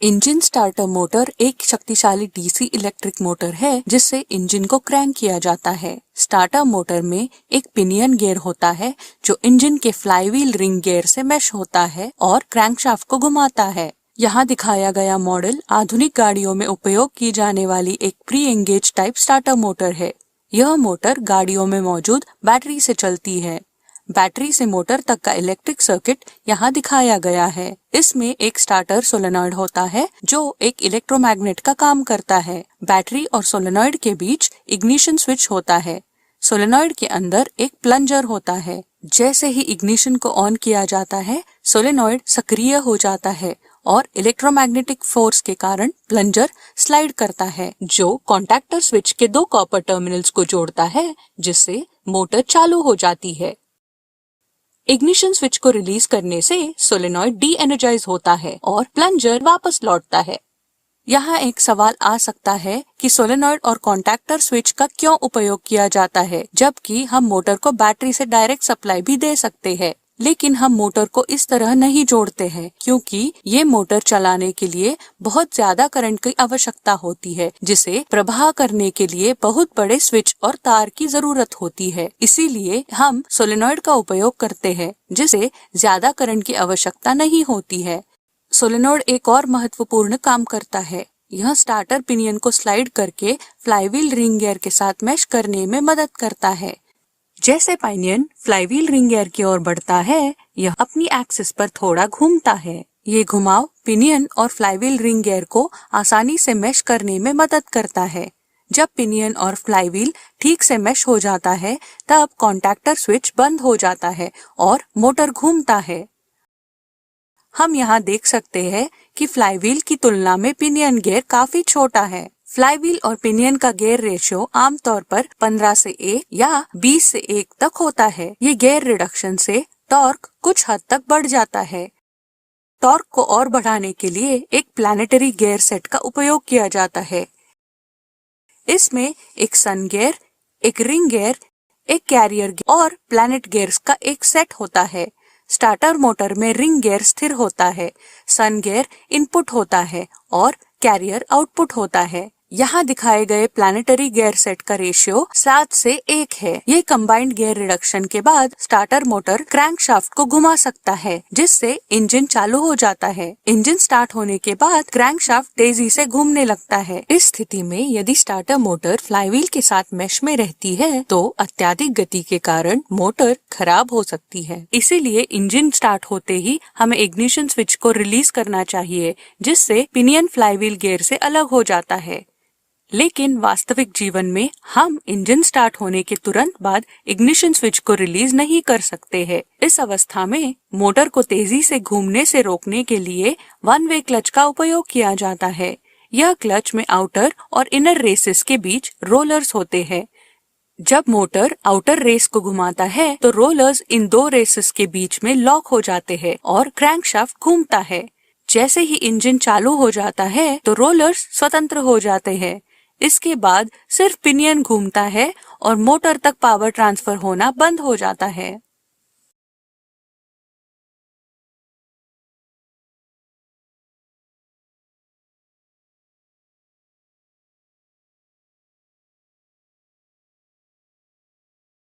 Engine starter motor एक शक्तिशाली DC electric motor है जिससे इंजन को क्रैंक किया जाता है। स्टार्टर मोटर में एक पिनियन गियर होता है जो इंजन के फ्लाईव्हील रिंग गियर से मैश होता है और क्रैंकशाफ्ट को घुमाता है। यहाँ दिखाया गया मॉडल आधुनिक गाड़ियों में उपयोग की जाने वाली एक pre engage type starter motor है। यह मोटर गाड़ियों में मौजूद बैटरी से चलती है। बैटरी से मोटर तक का इलेक्ट्रिक सर्किट यहाँ दिखाया गया है। इसमें एक स्टार्टर सोलेनॉइड होता है जो एक इलेक्ट्रोमैग्नेट का काम करता है। बैटरी और सोलेनॉइड के बीच इग्निशन स्विच होता है। सोलेनॉइड के अंदर एक प्लंजर होता है। जैसे ही इग्निशन को ऑन किया जाता है, सोलेनॉइड सक्रिय हो जाता है और इलेक्ट्रोमैग्नेटिक फोर्स के कारण प्लंजर स्लाइड करता है, जो कॉन्टैक्टर स्विच के दो कॉपर टर्मिनल्स को जोड़ता है, जिससे मोटर चालू हो जाती है। इग्निशन स्विच को रिलीज करने से सोलेनॉइड डी एनर्जाइज होता है और प्लंजर वापस लौटता है। यहाँ एक सवाल आ सकता है कि सोलेनॉइड और कॉन्टैक्टर स्विच का क्यों उपयोग किया जाता है, जबकि हम मोटर को बैटरी से डायरेक्ट सप्लाई भी दे सकते हैं। लेकिन हम मोटर को इस तरह नहीं जोड़ते हैं क्योंकि ये मोटर चलाने के लिए बहुत ज्यादा करंट की आवश्यकता होती है, जिसे प्रवाह करने के लिए बहुत बड़े स्विच और तार की जरूरत होती है। इसीलिए हम सोलेनॉइड का उपयोग करते हैं जिसे ज्यादा करंट की आवश्यकता नहीं होती है। सोलेनॉइड एक और महत्वपूर्ण काम करता है। यह स्टार्टर पिनियन को स्लाइड करके फ्लाईव्हील रिंग गियर के साथ मैश करने में मदद करता है। जैसे पिनियन फ्लाईव्हील रिंग गियर की ओर बढ़ता है, यह अपनी एक्सिस पर थोड़ा घूमता है। ये घुमाव पिनियन और फ्लाईव्हील रिंग गियर को आसानी से मैश करने में मदद करता है। जब पिनियन और फ्लाईव्हील ठीक से मैश हो जाता है, तब कॉन्टैक्टर स्विच बंद हो जाता है और मोटर घूमता है। हम यहाँ देख सकते हैं कि फ्लाईव्हील की तुलना में पिनियन गियर काफी छोटा है। फ्लाईव्हील और पिनियन का गियर रेशियो आमतौर पर 15 से 1 या 20 से 1 तक होता है। ये गियर रिडक्शन से टॉर्क कुछ हद तक बढ़ जाता है। टॉर्क को और बढ़ाने के लिए एक प्लैनेटरी गियर सेट का उपयोग किया जाता है। इसमें एक सन गियर, एक रिंग गियर, एक कैरियर गियर और प्लैनेट गियर्स का एक सेट होता है। स्टार्टर मोटर में रिंग गियर स्थिर होता है, सन गियर इनपुट होता है और कैरियर आउटपुट होता है। यहाँ दिखाए गए प्लैनेटरी गियर सेट का रेशियो 7 से 1 है। ये कंबाइंड गियर रिडक्शन के बाद स्टार्टर मोटर क्रैंकशाफ्ट को घुमा सकता है, जिससे इंजन चालू हो जाता है। इंजन स्टार्ट होने के बाद क्रैंकशाफ्ट तेजी से घूमने लगता है। इस स्थिति में यदि स्टार्टर मोटर फ्लाईव्हील के साथ मैश में रहती है तो अत्यधिक गति के कारण मोटर खराब हो सकती है। इसीलिए इंजन स्टार्ट होते ही हमें इग्निशन स्विच को रिलीज करना चाहिए, जिससे पिनियन फ्लाईव्हील गियर से अलग हो जाता है। लेकिन वास्तविक जीवन में हम इंजन स्टार्ट होने के तुरंत बाद इग्निशन स्विच को रिलीज नहीं कर सकते हैं। इस अवस्था में मोटर को तेजी से घूमने से रोकने के लिए वन वे क्लच का उपयोग किया जाता है। यह क्लच में आउटर और इनर रेसेस के बीच रोलर्स होते हैं। जब मोटर आउटर रेस को घुमाता है तो रोलर्स इन दो रेसेस के बीच में लॉक हो जाते हैं और क्रैंकशाफ्ट घूमता है। जैसे ही इंजन चालू हो जाता है तो रोलर्स स्वतंत्र हो जाते हैं। इसके बाद सिर्फ पिनियन घूमता है और मोटर तक पावर ट्रांसफर होना बंद हो जाता है।